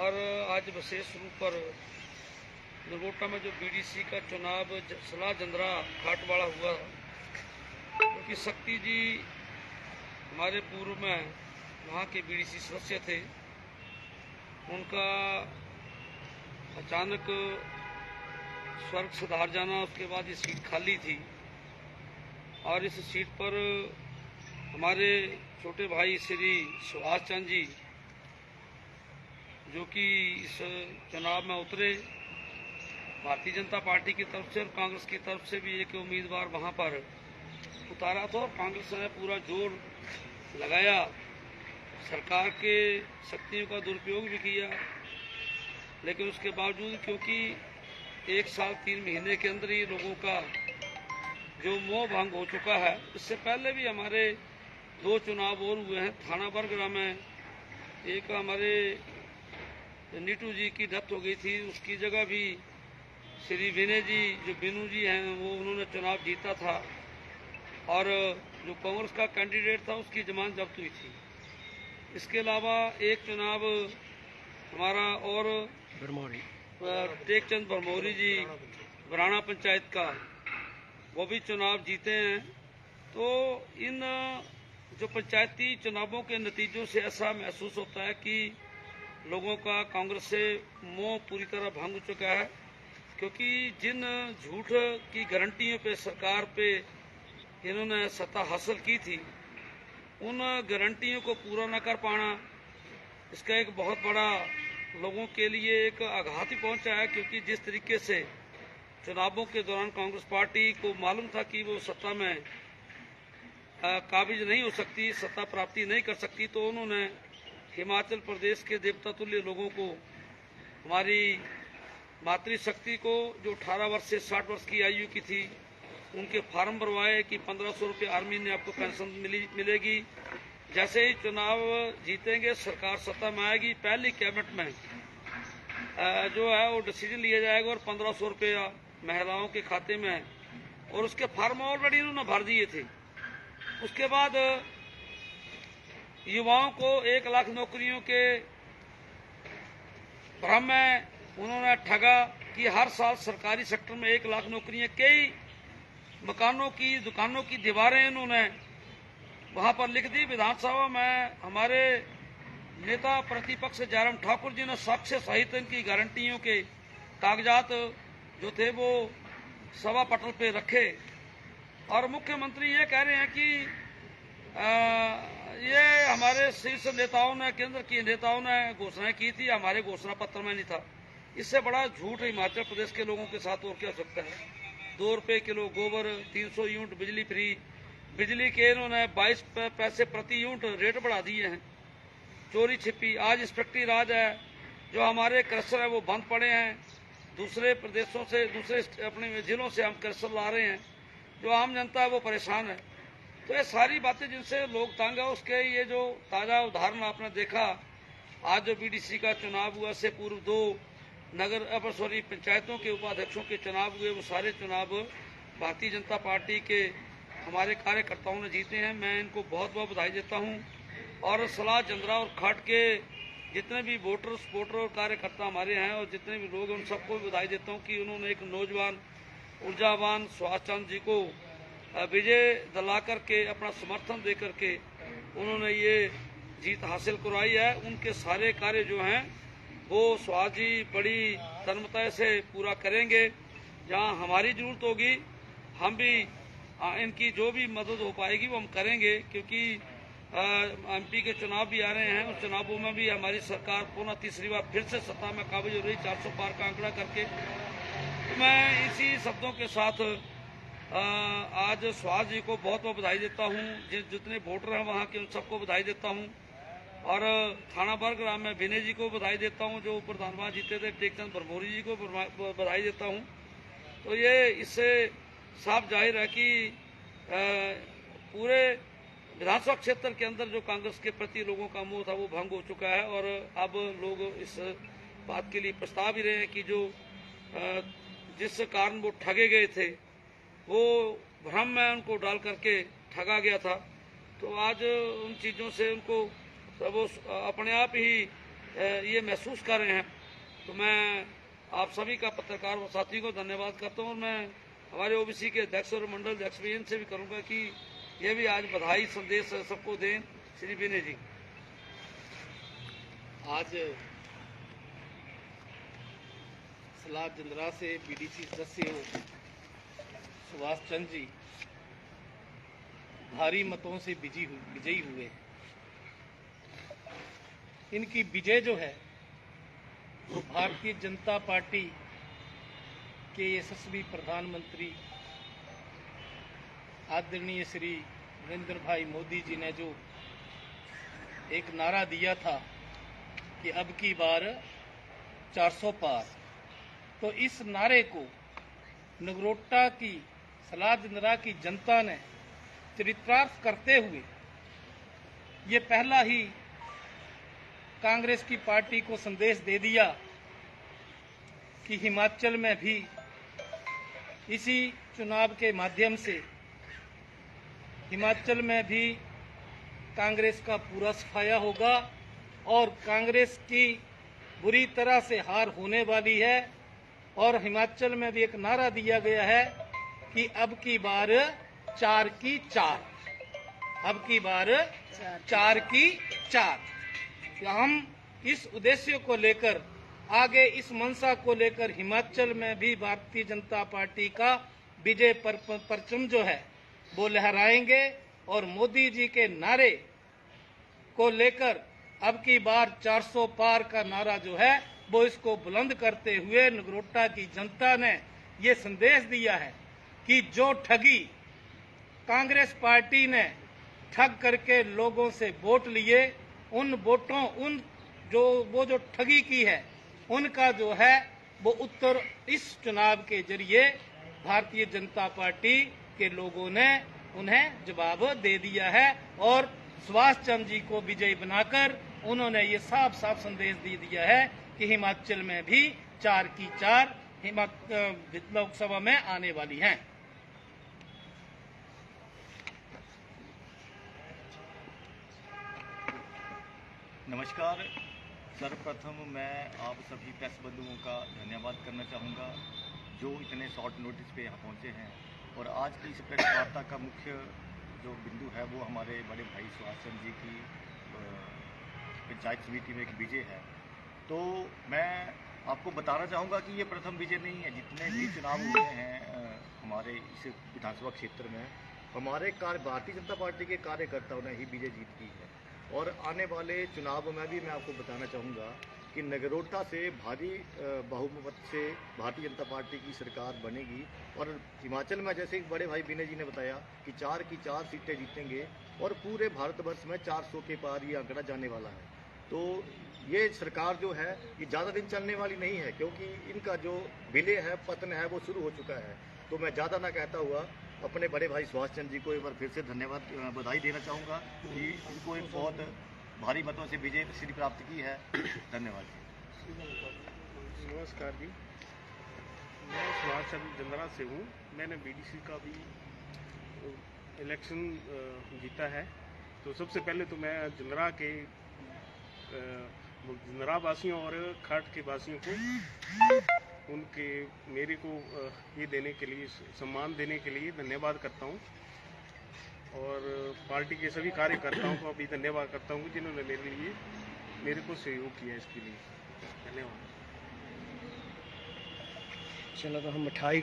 और आज विशेष रूप पर नगोटा में जो बीडीसी का चुनाव सलाह जंदरा खाटवाड़ा हुआ, क्योंकि शक्ति जी हमारे पूर्व में वहाँ के बीडीसी सदस्य थे, उनका अचानक स्वर्ग सुधार जाना, उसके बाद ये सीट खाली थी और इस सीट पर हमारे छोटे भाई श्री सुभाष चंद्र जी जो कि इस चुनाव में उतरे, भारतीय जनता पार्टी की तरफ से और कांग्रेस की तरफ से भी एक उम्मीदवार वहां पर उतारा था और कांग्रेस ने पूरा जोर लगाया, सरकार के शक्तियों का दुरुपयोग भी किया। लेकिन उसके बावजूद क्योंकि 1 साल 3 महीने के अंदर ही लोगों का जो मोह भंग हो चुका है, इससे पहले भी हमारे 2 चुनाव और हुए हैं। थाना बरगरा में एक हमारे नीटू जी की डेथ हो गई थी, उसकी जगह भी श्री विनय जी जो बिनू जी हैं वो उन्होंने चुनाव जीता था और जो कांग्रेस का कैंडिडेट था उसकी जमानत जब्त हुई थी। इसके अलावा एक चुनाव हमारा और टेकचंद भरमौरी जी बराना पंचायत का, वो भी चुनाव जीते हैं। तो इन जो पंचायती चुनावों के नतीजों से ऐसा महसूस होता है कि लोगों का कांग्रेस से मोह पूरी तरह भंग हो चुका है, क्योंकि जिन झूठ की गारंटियों पे सरकार पे इन्होंने सत्ता हासिल की थी, उन गारंटियों को पूरा न कर पाना, इसका एक बहुत बड़ा लोगों के लिए एक आघात ही पहुंचा है। क्योंकि जिस तरीके से चुनावों के दौरान कांग्रेस पार्टी को मालूम था कि वो सत्ता में काबिज नहीं हो सकती, सत्ता प्राप्ति नहीं कर सकती, तो उन्होंने हिमाचल प्रदेश के देवता तुल्य लोगों को, हमारी मातृशक्ति को जो 18 वर्ष से 60 वर्ष की आयु की थी, उनके फार्म भरवाए कि 1500 रुपये आर्मी ने आपको पेंशन मिलेगी। जैसे ही चुनाव जीतेंगे, सरकार सत्ता में आएगी, पहली कैबिनेट में जो है वो डिसीजन लिया जाएगा और 1500 रुपये महिलाओं के खाते में, और उसके फार्म ऑलरेडी उन्होंने भर दिए थे। उसके बाद युवाओं को 1 लाख नौकरियों के भ्रम में उन्होंने ठगा कि हर साल सरकारी सेक्टर में 1 लाख नौकरियां, कई मकानों की दुकानों की दीवारें उन्होंने वहां पर लिख दी। विधानसभा में हमारे नेता प्रतिपक्ष जयराम ठाकुर जी ने साक्ष्य सहित इनकी गारंटियों के कागजात जो थे वो सभा पटल पे रखे और मुख्यमंत्री ये कह रहे हैं कि ये हमारे शीर्ष नेताओं ने, केंद्र के नेताओं ने घोषणाएं की थी, हमारे घोषणा पत्र में नहीं था। इससे बड़ा झूठ हिमाचल प्रदेश के लोगों के साथ और क्या हो सकता है। 2 रुपये किलो गोबर, 300 यूनिट बिजली फ्री, बिजली के इन्होंने 22 पैसे प्रति यूनिट रेट बढ़ा दिए हैं। चोरी छिपी, आज इंस्पेक्टरी राज है, जो हमारे क्रशर है वो बंद पड़े हैं, दूसरे प्रदेशों से, दूसरे अपने जिलों से हम क्रशर ला रहे हैं, जो आम जनता है वो परेशान है। तो ये सारी बातें जिनसे लोग तंग है, उसके ये जो ताजा उदाहरण आपने देखा, आज जो बीडीसी का चुनाव हुआ, से पूर्व 2 पंचायतों के उपाध्यक्षों के चुनाव हुए, वो सारे चुनाव भारतीय जनता पार्टी के हमारे कार्यकर्ताओं ने जीते हैं। मैं इनको बहुत बहुत बधाई देता हूं और सलाह जंदरा और खाट के जितने भी वोटर, सपोर्टर और कार्यकर्ता हमारे हैं और जितने भी लोग, उन सबको बधाई देता हूं कि उन्होंने एक नौजवान ऊर्जावान सुभाष चंद्र जी को विजय दिला करके, अपना समर्थन दे करके उन्होंने ये जीत हासिल करवाई है। उनके सारे कार्य जो हैं वो सुभाष जी बड़ी तन्मयता से पूरा करेंगे। जहां हमारी जरूरत होगी, हम भी इनकी जो भी मदद हो पाएगी वो हम करेंगे, क्योंकि एमपी के चुनाव भी आ रहे हैं। उस चुनावों में भी हमारी सरकार पुनः तीसरी बार फिर से सत्ता में काबिज हो रही, 400 पार का आंकड़ा करके। तो मैं इसी शब्दों के साथ आज सुभाष जी को बहुत बहुत बधाई देता हूँ। जितने वोटर हैं वहाँ के, उन सबको बधाई देता हूँ और थाना बरगरा में विनय जी को बधाई देता हूँ जो प्रधानवाद जीते थे, टेकचंद भरमौरी जी को बधाई देता हूँ। तो ये इससे साफ जाहिर है कि पूरे विधानसभा क्षेत्र के अंदर जो कांग्रेस के प्रति लोगों का मोह था वो भंग हो चुका है और अब लोग इस बात के लिए पछता भी रहे हैं कि जो जिस कारण वो ठगे गए थे, वो भ्रम में उनको डाल करके ठगा गया था। तो आज उन चीज़ों से उनको वो अपने आप ही ये महसूस कर रहे हैं। तो मैं आप सभी का, पत्रकार व साथी को धन्यवाद करता हूँ। और मैं हमारे ओबीसी के अध्यक्ष और मंडल अध्यक्ष भी इनसे भी करूँगा कि ये भी आज बधाई संदेश सबको दें। श्री विनय जी, आज सलाद जिंदरा से बीडीसी सदस्य सुभाष चंद्र जी भारी मतों से विजयी हुए हैं। इनकी विजय जो है वो भारतीय जनता पार्टी के यशस्वी प्रधानमंत्री आदरणीय श्री नरेंद्र भाई मोदी जी ने जो एक नारा दिया था कि अब की बार 400 पार, तो इस नारे को नगरोटा की सलाद जिंदरा की जनता ने चरितार्थ करते हुए ये पहला ही कांग्रेस की पार्टी को संदेश दे दिया कि हिमाचल में भी इसी चुनाव के माध्यम से हिमाचल में भी कांग्रेस का पूरा सफाया होगा और कांग्रेस की बुरी तरह से हार होने वाली है। और हिमाचल में भी एक नारा दिया गया है कि अब की बार 4 की 4, अब की बार 4 की 4। हम इस उद्देश्य को लेकर आगे, इस मंशा को लेकर हिमाचल में भी भारतीय जनता पार्टी का विजय परचम जो है वो लहराएंगे और मोदी जी के नारे को लेकर अब की बार 400 पार का नारा जो है वो इसको बुलंद करते हुए नगरोटा की जनता ने ये संदेश दिया है कि जो ठगी कांग्रेस पार्टी ने ठग करके लोगों से वोट लिए, उन वोटों जो ठगी की है उनका जो है वो उत्तर इस चुनाव के जरिए भारतीय जनता पार्टी के लोगों ने उन्हें जवाब दे दिया है। और सुभाष चंद्र जी को विजयी बनाकर उन्होंने ये साफ साफ संदेश दे दिया है कि हिमाचल में भी 4 की 4 लोकसभा में आने वाली हैं। नमस्कार। सर्वप्रथम मैं आप सभी प्रेस बंधुओं का धन्यवाद करना चाहूँगा जो इतने शॉर्ट नोटिस पे यहाँ पहुँचे हैं। और आज की इस प्रेस वार्ता का मुख्य जो बिंदु है वो हमारे बड़े भाई सुभाष चंद्र जी की पंचायत समिति में एक विजय है। तो मैं आपको बताना चाहूँगा कि ये प्रथम विजय नहीं है। जितने भी चुनाव हुए हैं हमारे इस विधानसभा क्षेत्र में, हमारे भारतीय जनता पार्टी के कार्यकर्ताओं ने ही विजय जीत की है। और आने वाले चुनाव में भी मैं आपको बताना चाहूँगा कि नगरोटा से भारी बहुमत से भारतीय जनता पार्टी की सरकार बनेगी। और हिमाचल में जैसे बड़े भाई विनय जी ने बताया कि 4 की 4 सीटें जीतेंगे और पूरे भारतवर्ष में 400 के पार ये आंकड़ा जाने वाला है। तो ये सरकार जो है ये ज़्यादा दिन चलने वाली नहीं है, क्योंकि इनका जो विलय है, पतन है, वो शुरू हो चुका है। तो मैं ज़्यादा ना कहता हुआ अपने बड़े भाई सुभाष चंद्र जी को एक बार फिर से धन्यवाद बधाई देना चाहूँगा कि इनको एक बहुत भारी मतों से विजय श्री प्राप्त की है। धन्यवाद। नमस्कार जी, मैं सुभाष चंद्र जिंदरा से हूँ। मैंने बीडीसी का भी इलेक्शन जीता है। तो सबसे पहले तो मैं जिंदरा के जिंदरा वासियों और खाट के वासियों को उनके मेरे को ये देने के लिए, सम्मान देने के लिए धन्यवाद करता हूँ। और पार्टी के सभी कार्यकर्ताओं को भी धन्यवाद करता हूँ जिन्होंने मेरे को सहयोग किया इसके लिए। धन्यवाद। चलो तो हम मिठाई